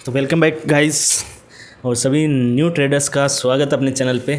तो welcome back guys और सभी न्यू ट्रेडर्स का स्वागत अपने चैनल पे।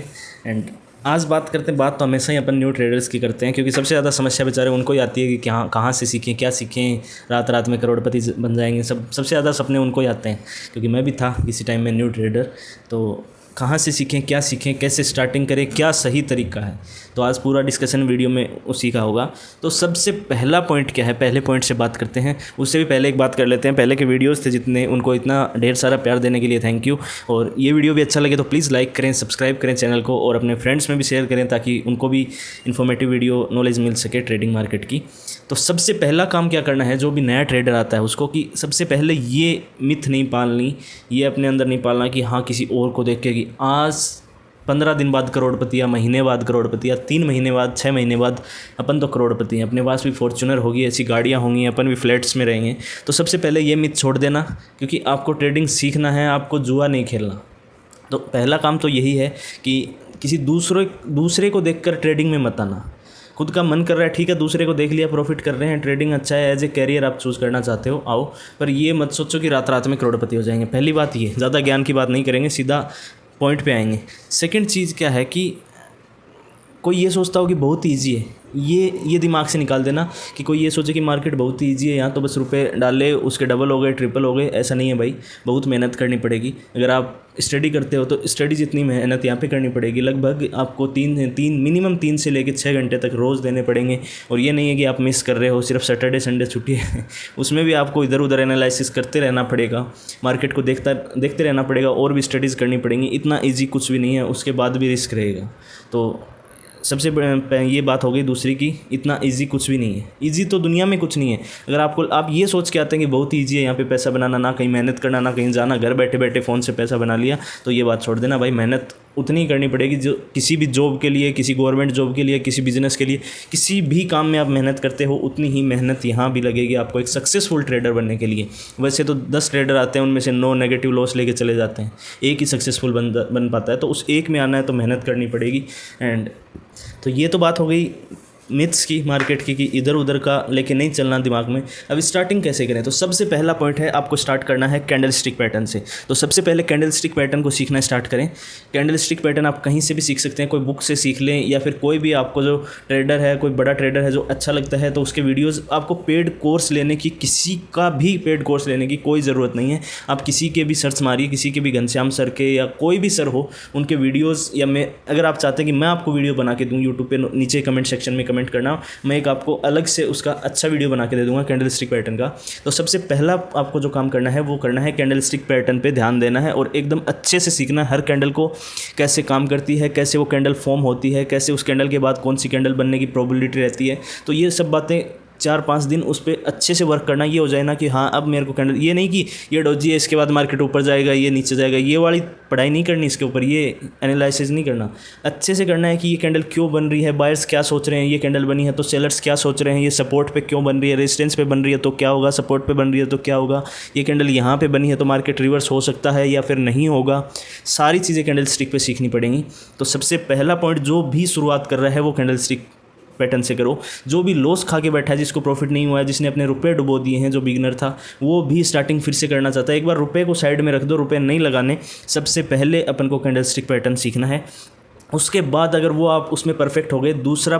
एंड आज बात करते हैं, बात तो हमेशा ही अपन न्यू ट्रेडर्स की करते हैं क्योंकि सबसे ज़्यादा समस्या बेचारे उनको ही आती है कि कहाँ से सीखें, क्या सीखें, रात रात में करोड़पति बन जाएंगे। सबसे ज़्यादा सपने उनको ही आते हैं क्योंकि मैं भी था किसी टाइम में न्यू ट्रेडर। तो कहाँ से सीखें, क्या सीखें, कैसे स्टार्टिंग करें, क्या सही तरीका है, तो आज पूरा डिस्कशन वीडियो में उसी का होगा। तो सबसे पहला पॉइंट क्या है, पहले पॉइंट से बात करते हैं। उससे भी पहले एक बात कर लेते हैं, पहले के वीडियोस थे जितने, उनको इतना ढेर सारा प्यार देने के लिए थैंक यू। और ये वीडियो भी अच्छा लगे तो प्लीज़ लाइक करें, सब्सक्राइब करें चैनल को और अपने फ्रेंड्स में भी शेयर करें ताकि उनको भी इन्फॉर्मेटिव वीडियो नॉलेज मिल सके ट्रेडिंग मार्केट की। तो सबसे पहला काम क्या करना है जो भी नया ट्रेडर आता है उसको, कि सबसे पहले ये मिथ नहीं पालनी, ये अपने अंदर नहीं पालना कि हाँ किसी और को देख के कि आज 15 दिन बाद करोड़पति या महीने बाद करोड़पति या 3 महीने बाद 6 महीने बाद अपन तो करोड़पति हैं, अपने पास भी फॉर्च्यूनर होगी, ऐसी गाड़ियाँ होंगी, अपन भी फ्लैट्स में रहेंगे। तो सबसे पहले ये मिथ छोड़ देना क्योंकि आपको ट्रेडिंग सीखना है, आपको जुआ नहीं खेलना। तो पहला काम तो यही है कि किसी दूसरे को देखकर ट्रेडिंग में मत आना। खुद का मन कर रहा है, ठीक है, दूसरे को देख लिया, प्रॉफिट कर रहे हैं, ट्रेडिंग अच्छा है, एज ए कैरियर आप चूज़ करना चाहते हो, आओ। पर ये मत सोचो कि रात रात में करोड़पति हो जाएंगे। पहली बात ये, ज़्यादा ज्ञान की बात नहीं करेंगे, सीधा पॉइंट पे आएंगे। सेकंड चीज़ क्या है कि कोई ये सोचता हो कि बहुत ईजी है, ये दिमाग से निकाल देना कि कोई ये सोचे कि मार्केट बहुत ही ईजी है, यहाँ तो बस रुपए डाले उसके डबल हो गए, ट्रिपल हो गए। ऐसा नहीं है भाई, बहुत मेहनत करनी पड़ेगी। अगर आप स्टडी करते हो तो स्टडी जितनी मेहनत यहाँ पे करनी पड़ेगी, लगभग आपको मिनिमम 3 से लेकर 6 घंटे तक रोज़ देने पड़ेंगे। और ये नहीं है कि आप मिस कर रहे हो, सिर्फ सैटरडे संडे छुट्टी है उसमें भी आपको इधर उधर एनालिसिस करते रहना पड़ेगा, मार्केट को देखते रहना पड़ेगा और भी स्टडीज़ करनी पड़ेंगी। इतना ईजी कुछ भी नहीं है, उसके बाद भी रिस्क रहेगा। तो सबसे ये बात हो गई दूसरी की, इतना इजी कुछ भी नहीं है। इजी तो दुनिया में कुछ नहीं है। अगर आप ये सोच के आते हैं कि बहुत ही ईजी है यहाँ पे पैसा बनाना, ना कहीं मेहनत करना, ना कहीं जाना, घर बैठे बैठे फ़ोन से पैसा बना लिया, तो ये बात छोड़ देना भाई। मेहनत उतनी ही करनी पड़ेगी जो किसी भी जॉब के लिए, किसी गवर्नमेंट जॉब के लिए, किसी बिजनेस के लिए, किसी भी काम में आप मेहनत करते हो उतनी ही मेहनत यहाँ भी लगेगी आपको एक सक्सेसफुल ट्रेडर बनने के लिए। वैसे तो 10 ट्रेडर आते हैं, उनमें से 9 नेगेटिव लॉस लेके चले जाते हैं, एक ही सक्सेसफुल बन पाता है। तो उस एक में आना है तो मेहनत करनी पड़ेगी। एंड तो ये तो बात हो गई मिथ्स की, मार्केट की, कि इधर उधर का लेके नहीं चलना दिमाग में। अब स्टार्टिंग कैसे करें, तो सबसे पहला पॉइंट है आपको स्टार्ट करना है कैंडल स्टिक पैटर्न से। तो सबसे पहले कैंडल स्टिक पैटर्न को सीखना स्टार्ट करें। कैंडल स्टिक पैटर्न आप कहीं से भी सीख सकते हैं, कोई बुक से सीख लें या फिर कोई भी आपको जो ट्रेडर है, कोई बड़ा ट्रेडर है जो अच्छा लगता है तो उसके वीडियोज़। आपको पेड कोर्स लेने की, किसी का भी पेड कोर्स लेने की कोई ज़रूरत नहीं है। आप किसी के भी सर्च मारिए, किसी के भी घनश्याम सर के या कोई भी सर हो उनके वीडियोज़, या मैं अगर आप चाहते हैं कि मैं आपको वीडियो बना के दूँ यूट्यूब पे, नीचे कमेंट सेक्शन में कमेंट करना, मैं एक आपको अलग से उसका अच्छा वीडियो बना के दे दूंगा कैंडल स्टिक पैटर्न का। तो सबसे पहला आपको जो काम करना है वो करना है कैंडल स्टिक पैटर्न पे ध्यान देना है और एकदम अच्छे से सीखना है हर कैंडल को, कैसे काम करती है, कैसे वो कैंडल फॉर्म होती है, कैसे उस कैंडल के बाद कौन सी कैंडल बनने की प्रोबेबिलिटी रहती है। तो ये सब बातें 4-5 दिन उस पर अच्छे से वर्क करना। ये हो जाए ना कि हाँ अब मेरे को कैंडल, ये नहीं कि ये डोजी है इसके बाद मार्केट ऊपर जाएगा, ये नीचे जाएगा, ये वाली पढ़ाई नहीं करनी इसके ऊपर, ये एनालिसिस नहीं करना। अच्छे से करना है कि ये कैंडल क्यों बन रही है, बायर्स क्या सोच रहे हैं, ये कैंडल बनी है तो सेलर्स क्या सोच रहे हैं, ये सपोर्ट पे क्यों बन रही है, रेजिस्टेंस पे बन रही है तो क्या होगा, सपोर्ट पे बन रही है तो क्या होगा, ये कैंडल यहाँ पे बनी है तो मार्केट रिवर्स हो सकता है या फिर नहीं होगा। सारी चीज़ें कैंडल स्टिक पे सीखनी पड़ेंगी। तो सबसे पहला पॉइंट, जो भी शुरुआत कर रहा है वो कैंडल स्टिक पैटर्न से करो। जो भी लॉस खा के बैठा है, जिसको प्रॉफिट नहीं हुआ है, जिसने अपने रुपए डुबो दिए हैं, जो बिगिनर था वो भी स्टार्टिंग फिर से करना चाहता है, एक बार रुपए को साइड में रख दो, रुपए नहीं लगाने। सबसे पहले अपन को कैंडल स्टिक पैटर्न सीखना है। उसके बाद अगर वो आप उसमें परफेक्ट हो गए, दूसरे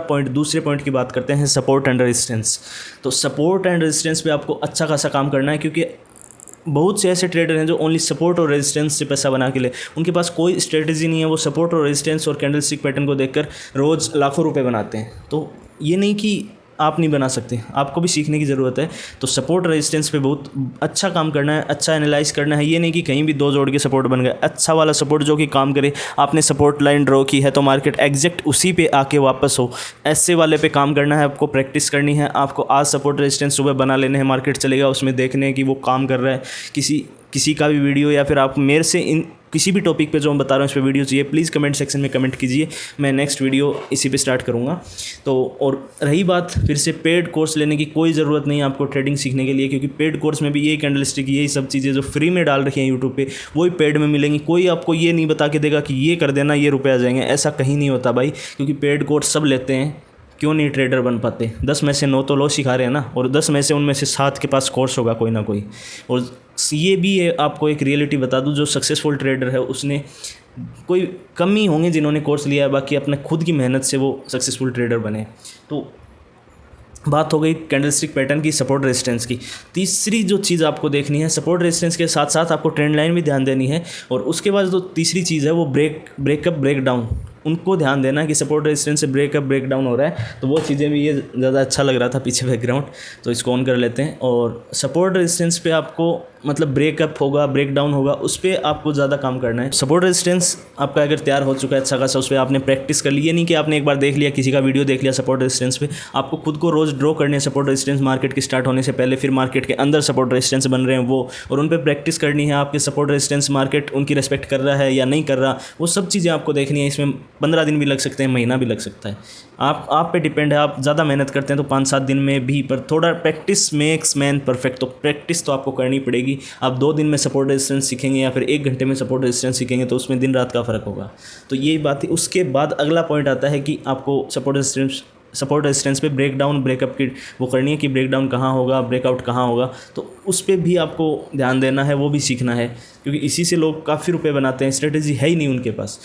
पॉइंट की बात करते हैं, सपोर्ट एंड रेजिस्टेंस। तो सपोर्ट एंड रेजिस्टेंस पे आपको अच्छा खासा काम करना है क्योंकि बहुत से ऐसे ट्रेडर हैं जो ओनली सपोर्ट और रेजिस्टेंस से पैसा बना के ले, उनके पास कोई स्ट्रेटजी नहीं है। वो सपोर्ट और रेजिस्टेंस और कैंडल स्टिक पैटर्न को देखकर रोज़ लाखों रुपए बनाते हैं। तो ये नहीं कि आप नहीं बना सकते, आपको भी सीखने की ज़रूरत है। तो सपोर्ट रेजिस्टेंस पे बहुत अच्छा काम करना है, अच्छा एनालाइज करना है। ये नहीं कि कहीं भी 2 जोड़ के सपोर्ट बन गए, अच्छा वाला सपोर्ट जो कि काम करे। आपने सपोर्ट लाइन ड्रॉ की है तो मार्केट एग्जैक्ट उसी पे आके वापस हो, ऐसे वाले पे काम करना है। आपको प्रैक्टिस करनी है। आपको आज सपोर्ट रेजिस्टेंस सुबह बना लेने हैं, मार्केट चलेगा उसमें देखने कि वो काम कर रहा है। किसी का भी वीडियो या फिर आप मेरे से इन किसी भी टॉपिक पे जो मैं बता रहा हूँ इस पर वीडियो चाहिए, प्लीज़ कमेंट सेक्शन में कमेंट कीजिए, मैं नेक्स्ट वीडियो इसी पे स्टार्ट करूँगा। तो और रही बात फिर से पेड कोर्स लेने की, कोई ज़रूरत नहीं है आपको ट्रेडिंग सीखने के लिए, क्योंकि पेड कोर्स में भी यही कैंडल स्टिक, यही सब चीज़ें जो फ्री में डाल रखी हैं यूट्यूब पे, वही पेड में मिलेंगी। कोई आपको ये नहीं बता के देगा कि ये कर देना ये रुपये आ जाएंगे, ऐसा कहीं नहीं होता भाई, क्योंकि पेड कोर्स सब लेते हैं। क्यों नहीं ट्रेडर बन पाते? 10 में से 9 तो लॉस सिखा रहे हैं ना, और 10 में से उनमें से 7 के पास कोर्स होगा कोई ना कोई। और ये भी आपको एक रियलिटी बता दूं, जो सक्सेसफुल ट्रेडर है उसने कोई कम ही होंगे जिन्होंने कोर्स लिया है, बाकी अपने खुद की मेहनत से वो सक्सेसफुल ट्रेडर बने। तो बात हो गई कैंडलस्टिक पैटर्न की, सपोर्ट रेजिस्टेंस की। तीसरी जो चीज़ आपको देखनी है, सपोर्ट रेजिस्टेंस के साथ साथ आपको ट्रेंड लाइन भी ध्यान देनी है। और उसके बाद जो तीसरी चीज़ है वो ब्रेकअप ब्रेकडाउन, उनको ध्यान देना है कि सपोर्ट रेजिस्टेंस से ब्रेकअप ब्रेकडाउन हो रहा है। तो वो चीज़ें भी, ये ज़्यादा अच्छा लग रहा था पीछे बैकग्राउंड, तो इसको ऑन कर लेते हैं। और सपोर्ट रेजिस्टेंस पे आपको मतलब ब्रेकअप होगा, ब्रेकडाउन होगा, उस पर आपको ज़्यादा काम करना है। सपोर्ट रेजिस्टेंस आपका अगर तैयार हो चुका है अच्छा खासा, उस पर आपने प्रैक्टिस कर ली। ये नहीं कि आपने एक बार देख लिया, किसी का वीडियो देख लिया सपोर्ट रेजिस्टेंस पे, आपको खुद को रोज़ ड्रॉ करने हैं सपोर्ट रेजिस्टेंस मार्केट की स्टार्ट होने से पहले, फिर मार्केट के अंदर सपोर्ट रेजिस्टेंस बन रहे हैं वो, और उन पर प्रैक्टिस करनी है। आपके सपोर्ट रेजिस्टेंस मार्केट उनकी रेस्पेक्ट कर रहा है या नहीं कर रहा, वो सब चीज़ें आपको देखनी है। इसमें 15 दिन भी लग सकते हैं, महीना भी लग सकता है, आप पे डिपेंड है। आप ज़्यादा मेहनत करते हैं तो 5-7 दिन में भी, पर थोड़ा प्रैक्टिस मेक्स मैन परफेक्ट, तो प्रैक्टिस तो आपको करनी पड़ेगी। आप 2 दिन में सपोर्ट रेजिस्टेंस सीखेंगे या फिर 1 घंटे में सपोर्ट रेजिस्टेंस सीखेंगे तो उसमें दिन रात का फ़र्क होगा। तो यही बात है। उसके बाद अगला पॉइंट आता है कि आपको सपोर्ट रेजिस्टेंस पे ब्रेकडाउन ब्रेकअप की वो करनी है कि ब्रेकडाउन कहाँ होगा, ब्रेकआउट कहाँ होगा, तो उस पर भी आपको ध्यान देना है, वो भी सीखना है, क्योंकि इसी से लोग काफ़ी रुपये बनाते हैं। स्ट्रेटेजी है ही नहीं उनके पास।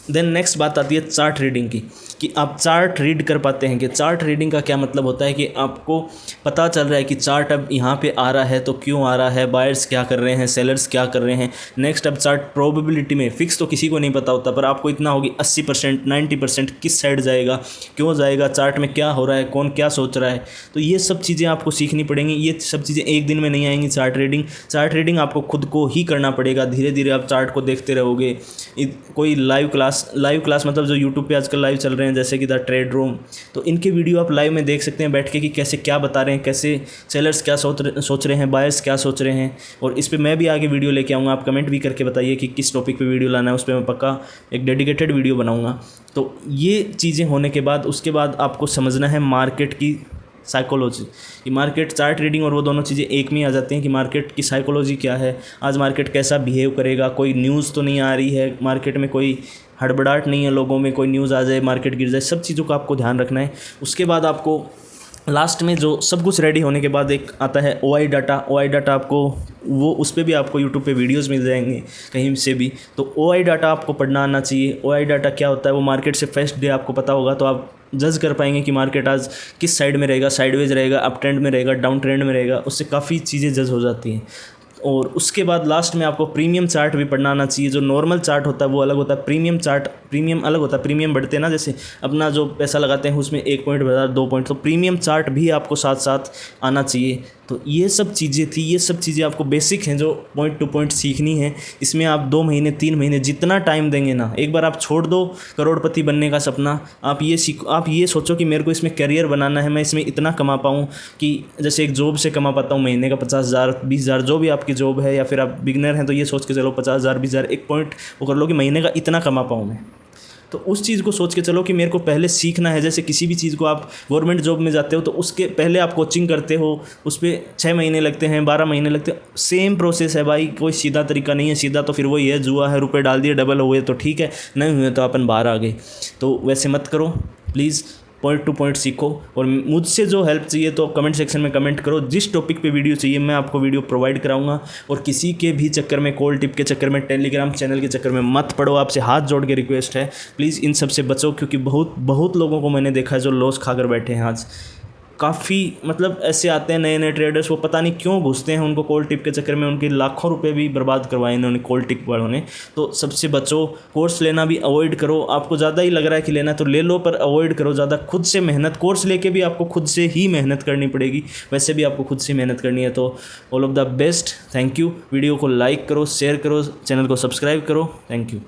देन नेक्स्ट बात आती है चार्ट रीडिंग की, कि आप चार्ट रीड कर पाते हैं कि चार्ट रीडिंग का क्या मतलब होता है कि आपको पता चल रहा है कि चार्ट अब यहाँ पे आ रहा है तो क्यों आ रहा है, बायर्स क्या कर रहे हैं, सेलर्स क्या कर रहे हैं। नेक्स्ट अब चार्ट प्रोबेबिलिटी में फिक्स तो किसी को नहीं पता होता, पर आपको इतना होगी 80% 90% किस साइड जाएगा, क्यों जाएगा, चार्ट में क्या हो रहा है, कौन क्या सोच रहा है। तो ये सब चीज़ें आपको सीखनी पड़ेंगी। ये सब चीज़ें एक दिन में नहीं आएंगी। चार्ट रीडिंग आपको खुद को ही करना पड़ेगा। धीरे धीरे आप चार्ट को देखते रहोगे। कोई लाइव क्लास मतलब जो यूट्यूब पे आजकल लाइव चल रहे हैं जैसे कि द ट्रेड रूम, तो इनके वीडियो आप लाइव में देख सकते हैं बैठ के कि कैसे क्या बता रहे हैं, कैसे सेलर्स क्या सोच रहे हैं, बायर्स क्या सोच रहे हैं। और इस पे मैं भी आगे वीडियो लेके आऊँगा। आप कमेंट भी करके बताइए कि किस टॉपिक पे वीडियो लाना है, उस पर मैं पक्का एक डेडिकेटेड वीडियो बनाऊँगा। तो ये चीज़ें होने के बाद उसके बाद आपको समझना है मार्केट की साइकोलॉजी। कि मार्केट चार्ट रीडिंग और वो दोनों चीज़ें एक में आ जाती हैं कि मार्केट की साइकोलॉजी क्या है, आज मार्केट कैसा बिहेव करेगा, कोई न्यूज़ तो नहीं आ रही है मार्केट में, कोई हड़बड़ाहट नहीं है लोगों में, कोई न्यूज़ आ जाए मार्केट गिर जाए, सब चीज़ों का आपको ध्यान रखना है। उसके बाद आपको लास्ट में जो सब कुछ रेडी होने के बाद एक आता है OI डाटा आपको वो उस पर भी आपको यूट्यूब पे वीडियोस मिल जाएंगे कहीं से भी। तो OI डाटा आपको पढ़ना आना चाहिए। OI डाटा क्या होता है, वो मार्केट से फर्स्ट डे आपको पता होगा तो आप जज कर पाएंगे कि मार्केट आज किस साइड में रहेगा, साइडवेज रहेगा, अप ट्रेंड में रहेगा, डाउन ट्रेंड में रहेगा। उससे काफ़ी चीज़ें जज हो जाती हैं। और उसके बाद लास्ट में आपको प्रीमियम चार्ट भी पढ़ना आना चाहिए। जो नॉर्मल चार्ट होता है वो अलग होता है, प्रीमियम अलग होता है। प्रीमियम बढ़ते हैं ना, जैसे अपना जो पैसा लगाते हैं उसमें 1 पॉइंट बढ़ा 2 पॉइंट, तो प्रीमियम चार्ट भी आपको साथ साथ आना चाहिए। तो ये सब चीज़ें थी, ये सब चीज़ें आपको बेसिक हैं जो पॉइंट टू पॉइंट सीखनी है। इसमें आप 2 महीने 3 महीने जितना टाइम देंगे ना, एक बार आप छोड़ दो करोड़पति बनने का सपना। आप ये सोचो कि मेरे को इसमें करियर बनाना है, मैं इसमें इतना कमा पाऊँ कि जैसे एक जॉब से कमा पाता हूँ महीने का 50,000 20,000, जो भी आपकी जॉब है, या फिर आप बिगनर हैं तो ये सोच के चलो 50,000 20,000 एक पॉइंट वो कर लो कि महीने का इतना कमा पाऊँ मैं। तो उस चीज़ को सोच के चलो कि मेरे को पहले सीखना है। जैसे किसी भी चीज़ को आप गवर्नमेंट जॉब में जाते हो तो उसके पहले आप कोचिंग करते हो, उस पर 6 महीने लगते हैं, 12 महीने लगते हैं। सेम प्रोसेस है भाई, कोई सीधा तरीका नहीं है। सीधा तो फिर वही है, जुआ है, रुपए डाल दिए डबल हुए तो ठीक है, नहीं हुए तो अपन बाहर आ गए। तो वैसे मत करो प्लीज़, पॉइंट टू पॉइंट सीखो। और मुझसे जो हेल्प चाहिए तो कमेंट सेक्शन में कमेंट करो। जिस टॉपिक पे वीडियो चाहिए मैं आपको वीडियो प्रोवाइड कराऊंगा। और किसी के भी चक्कर में, कॉल टिप के चक्कर में, टेलीग्राम चैनल के चक्कर में मत पड़ो। आपसे हाथ जोड़ के रिक्वेस्ट है, प्लीज़ इन सब से बचो, क्योंकि बहुत लोगों को मैंने देखा है जो लॉस खाकर बैठे हैं आज। काफ़ी मतलब ऐसे आते हैं नए ट्रेडर्स, वो पता नहीं क्यों घुसते हैं, उनको कॉल टिप के चक्कर में उनके लाखों रुपए भी बर्बाद करवाए इन्होंने कॉल टिप वालों ने। तो सबसे बचो, कोर्स लेना भी अवॉइड करो। आपको ज़्यादा ही लग रहा है कि लेना तो ले लो, पर अवॉइड करो ज़्यादा। खुद से मेहनत, कोर्स लेके भी आपको खुद से ही मेहनत करनी पड़ेगी, वैसे भी आपको खुद से मेहनत करनी है। तो all of the best, thank you. Video को लाइक करो, शेयर करो, चैनल को सब्सक्राइब करो, थैंक यू।